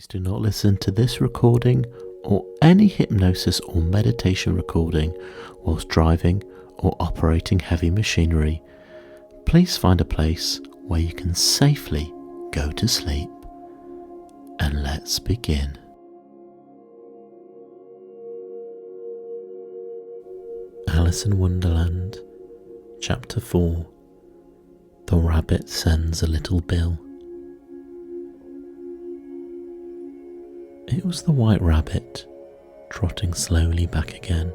Please do not listen to this recording or any hypnosis or meditation recording whilst driving or operating heavy machinery. Please find a place where you can safely go to sleep. And let's begin. Alice in Wonderland Chapter 4. The Rabbit Sends a Little Bill. It was the White Rabbit, trotting slowly back again,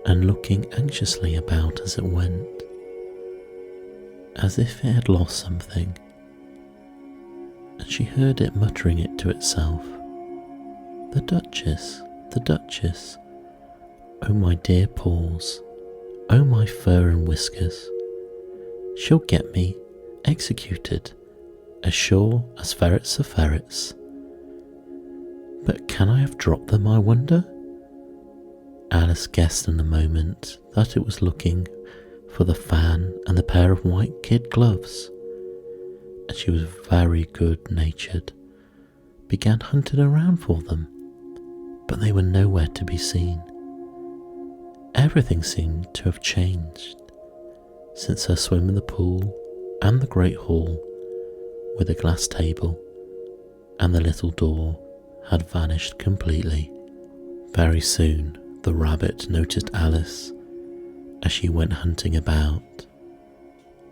and looking anxiously about as it went, as if it had lost something, and she heard it muttering it to itself. The Duchess, oh my dear paws, oh my fur and whiskers, she'll get me executed, as sure as ferrets are ferrets. But can I have dropped them, I wonder? Alice guessed in a moment that it was looking for the fan and the pair of white kid gloves, and she was very good-natured, began hunting around for them, but they were nowhere to be seen. Everything seemed to have changed since her swim in the pool and the great hall with the glass table and the little door had vanished completely. Very soon the rabbit noticed Alice as she went hunting about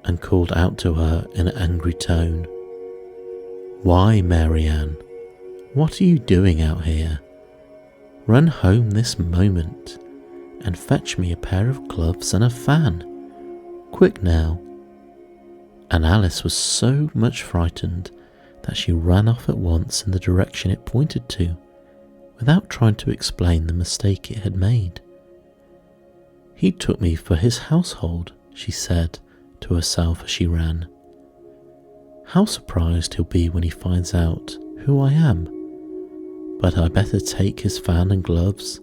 and called out to her in an angry tone, "Why, Marianne, what are you doing out here? Run home this moment and fetch me a pair of gloves and a fan. Quick now." And Alice was so much frightened that she ran off at once in the direction it pointed to, without trying to explain the mistake it had made. "He took me for his household," she said to herself as she ran. "How surprised he'll be when he finds out who I am. But I better take his fan and gloves,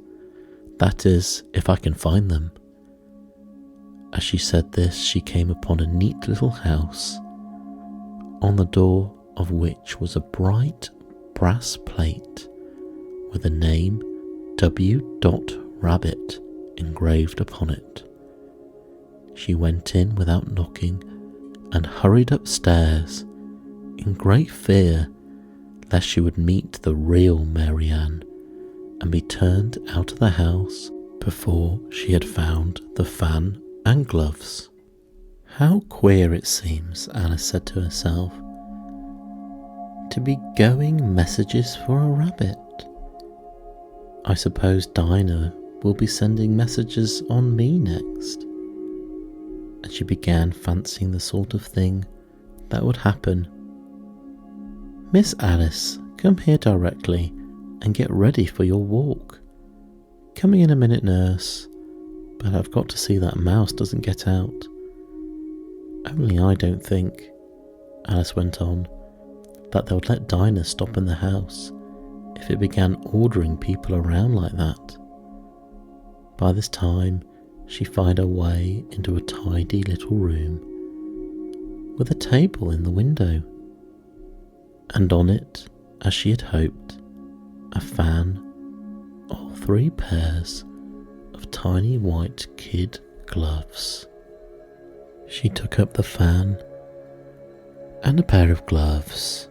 that is, if I can find them." As she said this, she came upon a neat little house, on the door of which was a bright brass plate with the name W. Rabbit engraved upon it. She went in without knocking and hurried upstairs in great fear lest she would meet the real Marianne and be turned out of the house before she had found the fan and gloves. "How queer it seems," Alice said to herself, "to be going messages for a rabbit. I suppose Dinah will be sending messages on me next." And she began fancying the sort of thing that would happen. "Miss Alice, come here directly and get ready for your walk. Coming in a minute, nurse, but I've got to see that mouse doesn't get out. Only I don't think," Alice went on, "that they'll let Dinah stop in the house if it began ordering people around like that." By this time she found her way into a tidy little room with a table in the window, and on it, as she had hoped, a fan or 3 pairs of tiny white kid gloves. She took up the fan and a pair of gloves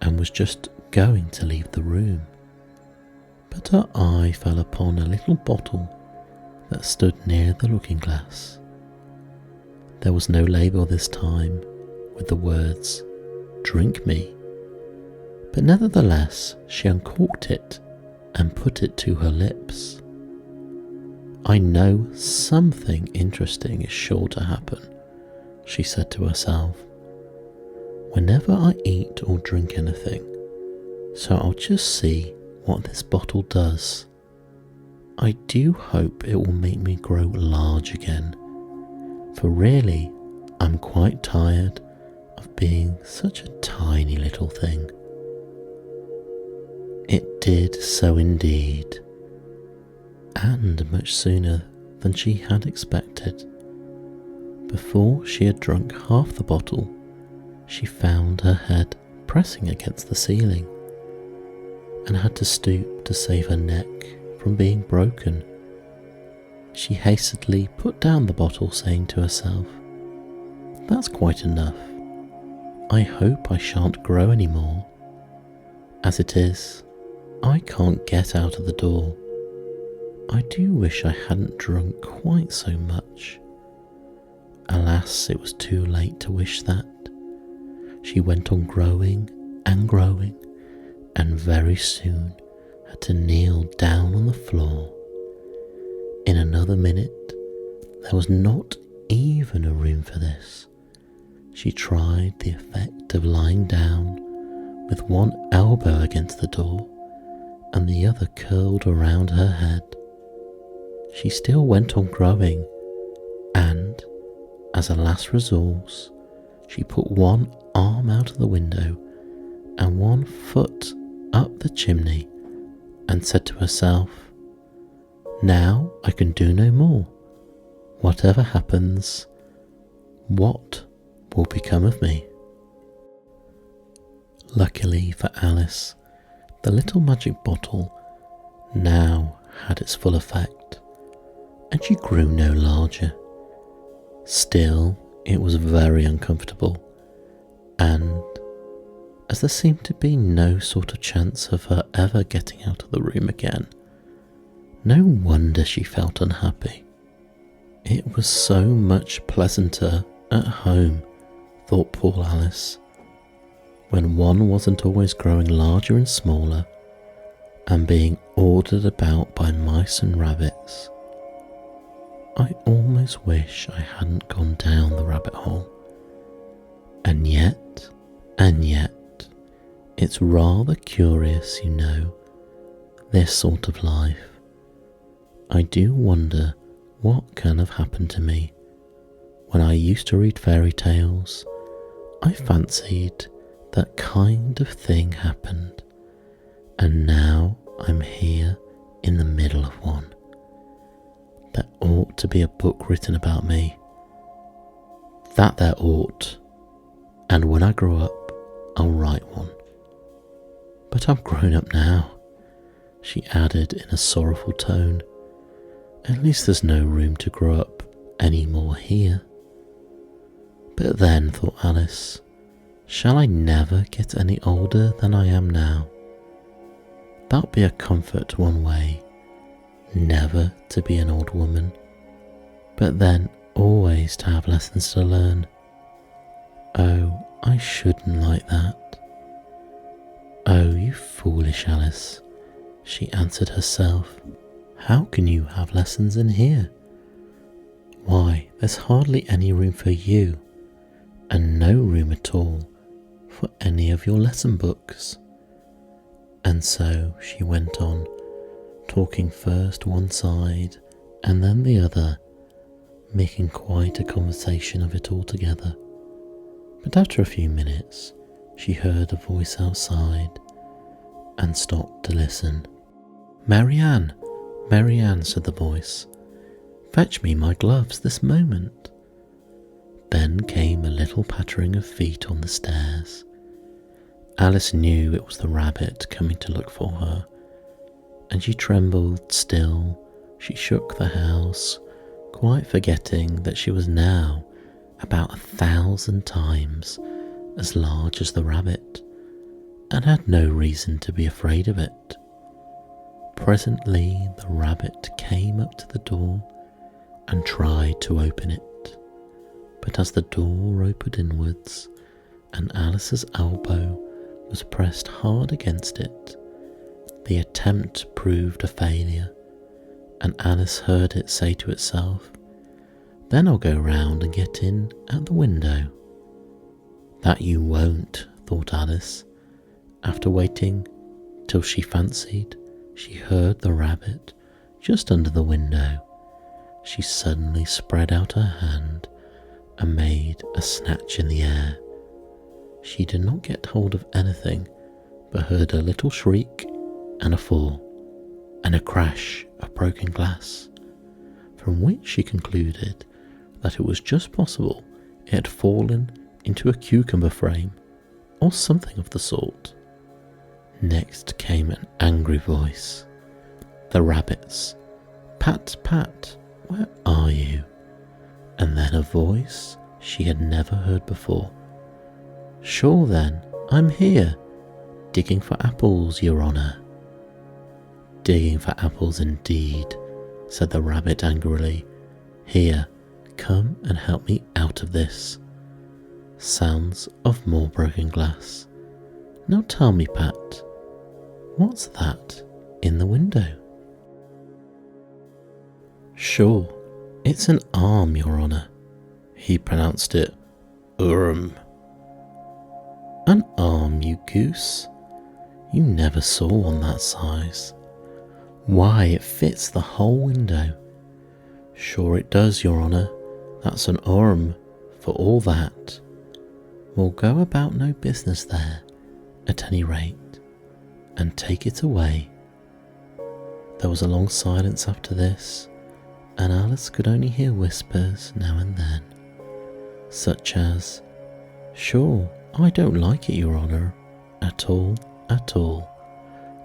and was just going to leave the room, but her eye fell upon a little bottle that stood near the looking glass. There was no label this time with the words "Drink me," but nevertheless she uncorked it and put it to her lips. "I know something interesting is sure to happen," she said to herself, "whenever I eat or drink anything, so I'll just see what this bottle does. I do hope it will make me grow large again, for really I'm quite tired of being such a tiny little thing." It did so indeed, and much sooner than she had expected. Before she had drunk half the bottle, she found her head pressing against the ceiling, and had to stoop to save her neck from being broken. She hastily put down the bottle, saying to herself, "That's quite enough. I hope I shan't grow any more. As it is, I can't get out of the door. I do wish I hadn't drunk quite so much." Alas, it was too late to wish that. She went on growing and growing, and very soon had to kneel down on the floor. In another minute, there was not even a room for this. She tried the effect of lying down with one elbow against the door and the other curled around her head. She still went on growing, and, as a last resource, she put one arm out of the window and one foot up the chimney and said to herself, "Now I can do no more. Whatever happens, what will become of me?" Luckily for Alice, the little magic bottle now had its full effect, and she grew no larger. Still, it was very uncomfortable, and as there seemed to be no sort of chance of her ever getting out of the room again, no wonder she felt unhappy. It was so much pleasanter at home, thought poor Alice, when one wasn't always growing larger and smaller and being ordered about by mice and rabbits. I almost wish I hadn't gone down the rabbit hole. And yet, it's rather curious, you know, this sort of life. I do wonder what can have happened to me. When I used to read fairy tales, I fancied that kind of thing happened, and now I'm here in the middle of one. There ought to be a book written about me. That there ought, and when I grow up, I'll write one. But I'm grown up now, she added in a sorrowful tone. At least there's no room to grow up any more here. But then, thought Alice, shall I never get any older than I am now? That'll be a comfort one way, never to be an old woman, but then always to have lessons to learn. Oh, I shouldn't like that. Oh, you foolish Alice, she answered herself. How can you have lessons in here? Why, there's hardly any room for you, and no room at all for any of your lesson books. And so she went on, talking first one side and then the other, making quite a conversation of it altogether. But after a few minutes, she heard a voice outside and stopped to listen. "Marianne, Marianne," said the voice, "fetch me my gloves this moment." Then came a little pattering of feet on the stairs. Alice knew it was the rabbit coming to look for her, and she trembled still. She shook the house, quite forgetting that she was now about 1,000 times as large as the rabbit, and had no reason to be afraid of it. Presently the rabbit came up to the door and tried to open it, but as the door opened inwards and Alice's elbow was pressed hard against it, the attempt proved a failure, and Alice heard it say to itself, "Then I'll go round and get in at the window." "That you won't," thought Alice, after waiting till she fancied she heard the rabbit just under the window. She suddenly spread out her hand and made a snatch in the air. She did not get hold of anything, but heard a little shriek and a fall, and a crash of broken glass, from which she concluded that it was just possible it had fallen into a cucumber frame, or something of the sort. Next came an angry voice. The rabbit's. Pat, Pat, where are you? And then a voice she had never heard before. Sure then, I'm here, digging for apples, Your Honour. Digging for apples indeed, said the rabbit angrily. Here, come and help me out of this. Sounds of more broken glass. Now tell me, Pat, what's that in the window? Sure, it's an arm, Your Honour. He pronounced it An arm, you goose. You never saw one that size. Why, it fits the whole window. Sure it does, Your Honour. That's an arm, for all that. We'll go about no business there, at any rate, and take it away. There was a long silence after this, and Alice could only hear whispers now and then, such as, Sure, I don't like it, Your Honour, at all, at all.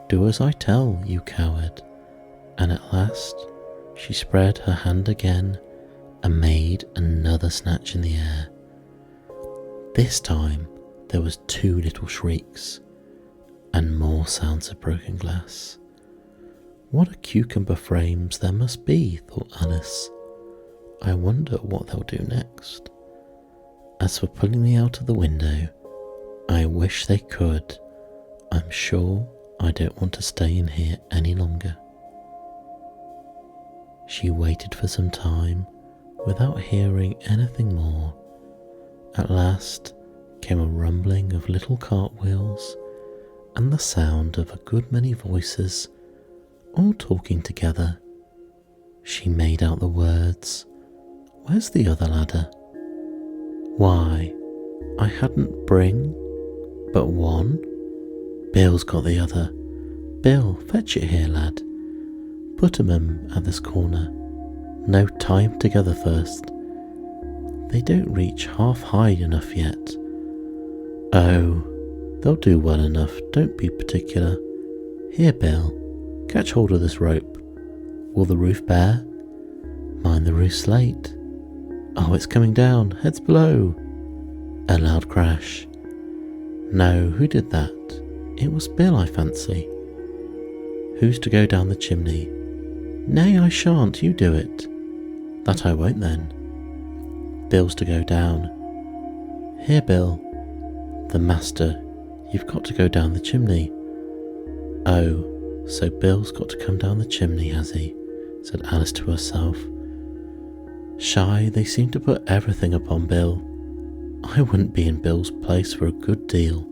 Do as I tell, you coward. And at last she spread her hand again and made another snatch in the air. This time there was 2 little shrieks and more sounds of broken glass. What a cucumber frames there must be, thought Alice. I wonder what they'll do next. As for pulling me out of the window, I wish they could. I'm sure I don't want to stay in here any longer. She waited for some time without hearing anything more. At last came a rumbling of little cartwheels and the sound of a good many voices all talking together. She made out the words, Where's the other ladder? Why, I hadn't bring but one. Bill's got the other. Bill, fetch it here, lad. Put 'em at this corner. No, tie 'em together first. They don't reach half high enough yet. Oh, they'll do well enough, don't be particular. Here, Bill, catch hold of this rope. Will the roof bear? Mind the roof slate. Oh, it's coming down, heads below. A loud crash. No, who did that? It was Bill, I fancy. Who's to go down the chimney? Nay, I shan't, you do it. That I won't then. Bill's to go down. Here, Bill. The master, you've got to go down the chimney. Oh, so Bill's got to come down the chimney, has he? Said Alice to herself. Shy, they seem to put everything upon Bill. I wouldn't be in Bill's place for a good deal.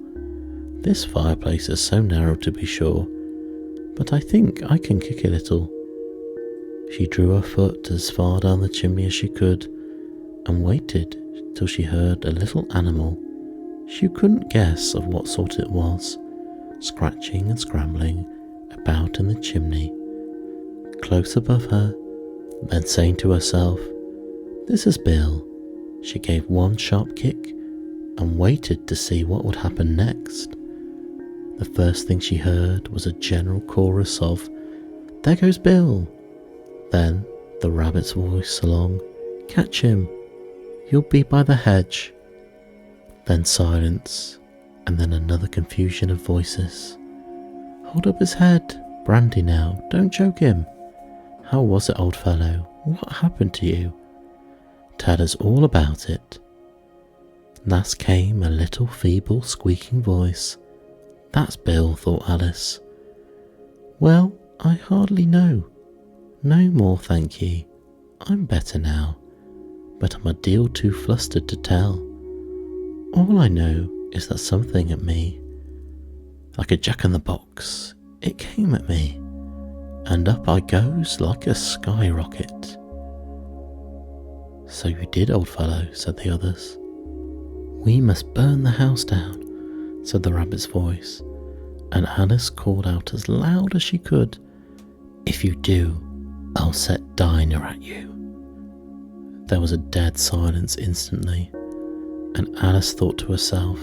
This fireplace is so narrow, to be sure, but I think I can kick a little. She drew her foot as far down the chimney as she could and waited till she heard a little animal, she couldn't guess of what sort it was, scratching and scrambling about in the chimney, close above her. Then saying to herself, This is Bill, she gave one sharp kick and waited to see what would happen next. The first thing she heard was a general chorus of, There goes Bill. Then the rabbit's voice along, Catch him, you'll be by the hedge. Then silence, and then another confusion of voices. Hold up his head, Brandy now, don't choke him. How was it, old fellow? What happened to you? Tell us all about it. Thus came a little feeble squeaking voice. That's Bill, thought Alice. Well, I hardly know. No more, thank ye. I'm better now, but I'm a deal too flustered to tell. All I know is that something at me, like a jack-in-the-box, it came at me, and up I goes like a skyrocket. So you did, old fellow, said the others. We must burn the house down, said the rabbit's voice, and Alice called out as loud as she could, If you do, I'll set Dinah at you. There was a dead silence instantly, and Alice thought to herself,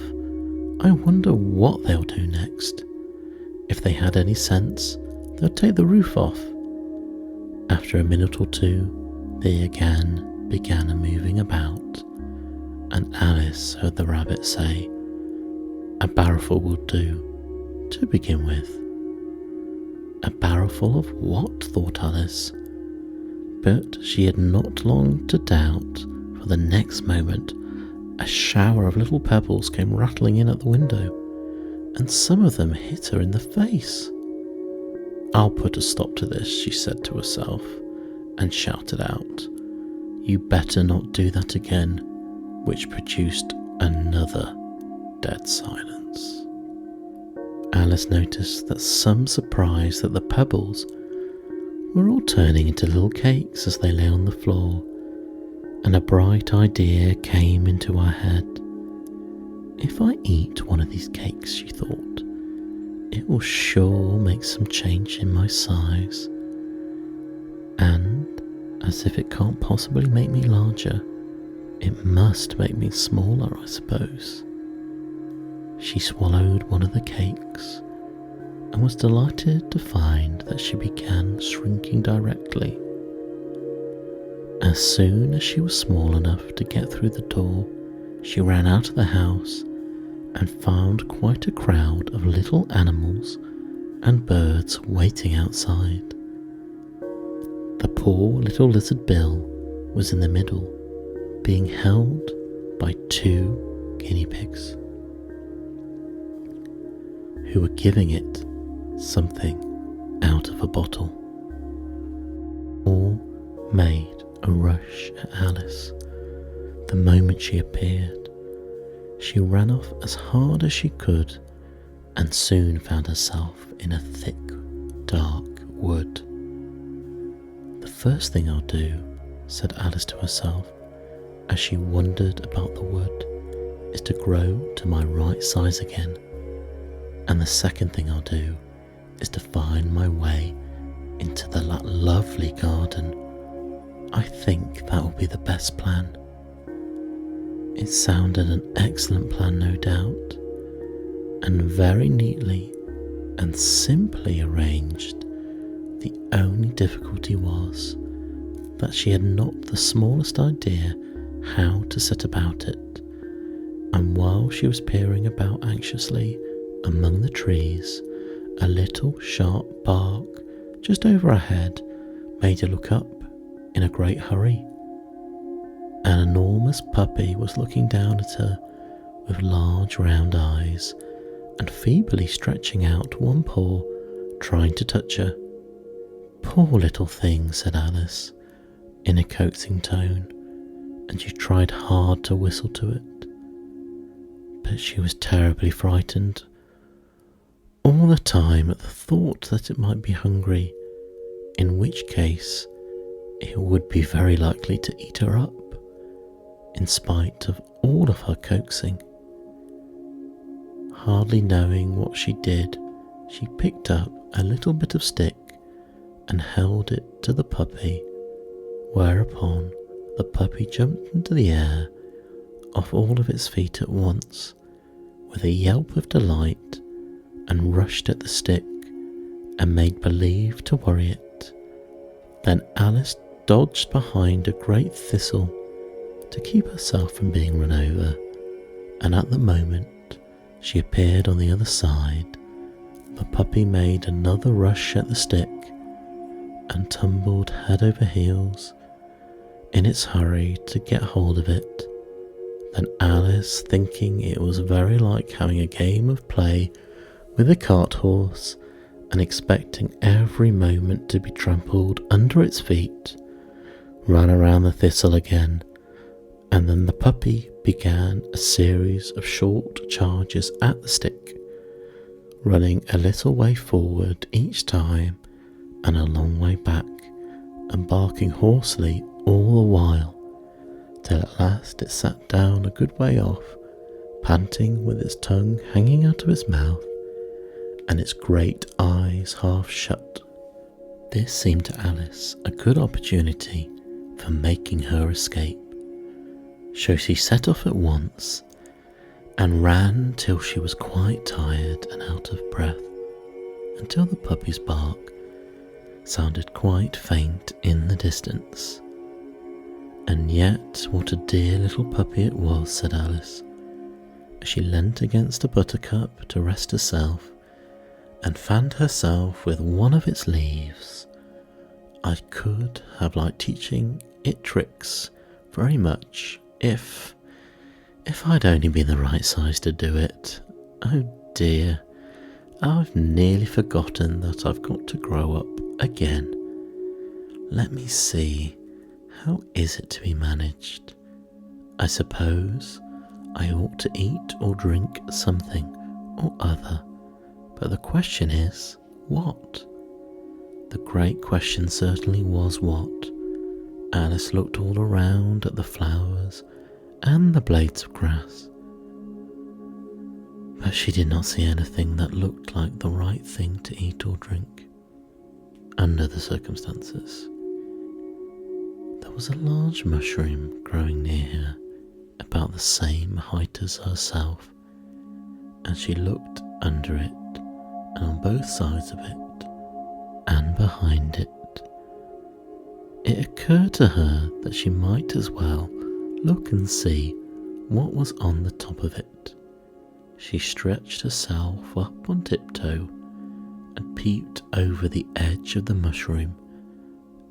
I wonder what they'll do next. If they had any sense, they'd take the roof off. After a minute or two, they again began moving about, and Alice heard the rabbit say, "A barrowful will do, to begin with." A barrowful of what? thought Alice. But she had not long to doubt, for the next moment a shower of little pebbles came rattling in at the window, and some of them hit her in the face. "I'll put a stop to this," she said to herself, and shouted out, "You better not do that again," which produced another dead silence. Alice noticed that some surprised that the pebbles were all turning into little cakes as they lay on the floor, and a bright idea came into her head. "If I eat one of these cakes," she thought, "it will sure make some change in my size. And, as if it can't possibly make me larger, it must make me smaller, I suppose." She swallowed one of the cakes and was delighted to find that she began shrinking directly. As soon as she was small enough to get through the door, she ran out of the house and found quite a crowd of little animals and birds waiting outside. The poor little lizard Bill was in the middle, being held by 2 guinea pigs, who were giving it something out of a bottle. All made a rush at Alice the moment she appeared. She ran off as hard as she could and soon found herself in a thick, dark wood. "The first thing I'll do," said Alice to herself as she wandered about the wood, "is to grow to my right size again. And the second thing I'll do is to find my way into that lovely garden. I think that will be the best plan." It sounded an excellent plan, no doubt, and very neatly and simply arranged. The only difficulty was that she had not the smallest idea how to set about it, and while she was peering about anxiously among the trees, a little sharp bark just over her head made her look up in a great hurry. An enormous puppy was looking down at her with large round eyes and feebly stretching out one paw, trying to touch her. "Poor little thing," said Alice in a coaxing tone, and she tried hard to whistle to it. But she was terribly frightened all the time at the thought that it might be hungry, in which case it would be very likely to eat her up, in spite of all of her coaxing. Hardly knowing what she did, she picked up a little bit of stick and held it to the puppy, whereupon the puppy jumped into the air off all of its feet at once with a yelp of delight and rushed at the stick and made believe to worry it. Then Alice dodged behind a great thistle to keep herself from being run over, and at the moment she appeared on the other side, the puppy made another rush at the stick and tumbled head over heels in its hurry to get hold of it. Then Alice, thinking it was very like having a game of play with a cart horse and expecting every moment to be trampled under its feet, ran around the thistle again, and then the puppy began a series of short charges at the stick, running a little way forward each time and a long way back, and barking hoarsely all the while, till at last it sat down a good way off, panting with its tongue hanging out of its mouth and its great eyes half shut. This seemed to Alice a good opportunity for making her escape, so she set off at once and ran till she was quite tired and out of breath. until the puppy's bark sounded quite faint in the distance. "And yet, what a dear little puppy it was," said Alice, as she leant against a buttercup to rest herself and fanned herself with one of its leaves. "I could have liked teaching it tricks very much if I'd only been the right size to do it. Oh dear, I've nearly forgotten that I've got to grow up again. Let me see, how is it to be managed? I suppose I ought to eat or drink something or other, but the question is, what?" The great question certainly was what. Alice looked all around at the flowers and the blades of grass, but she did not see anything that looked like the right thing to eat or drink under the circumstances. There was a large mushroom growing near her, about the same height as herself, and she looked under it and on both sides of it and behind it. It occurred to her that she might as well look and see what was on the top of it. She stretched herself up on tiptoe and peeped over the edge of the mushroom,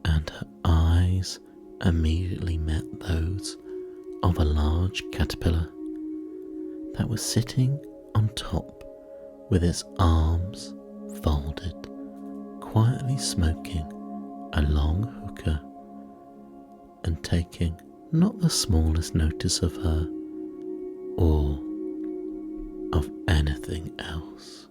and her eyes immediately met those of a large caterpillar that was sitting on top with its arms folded, quietly smoking a long hookah and taking not the smallest notice of her or of anything else.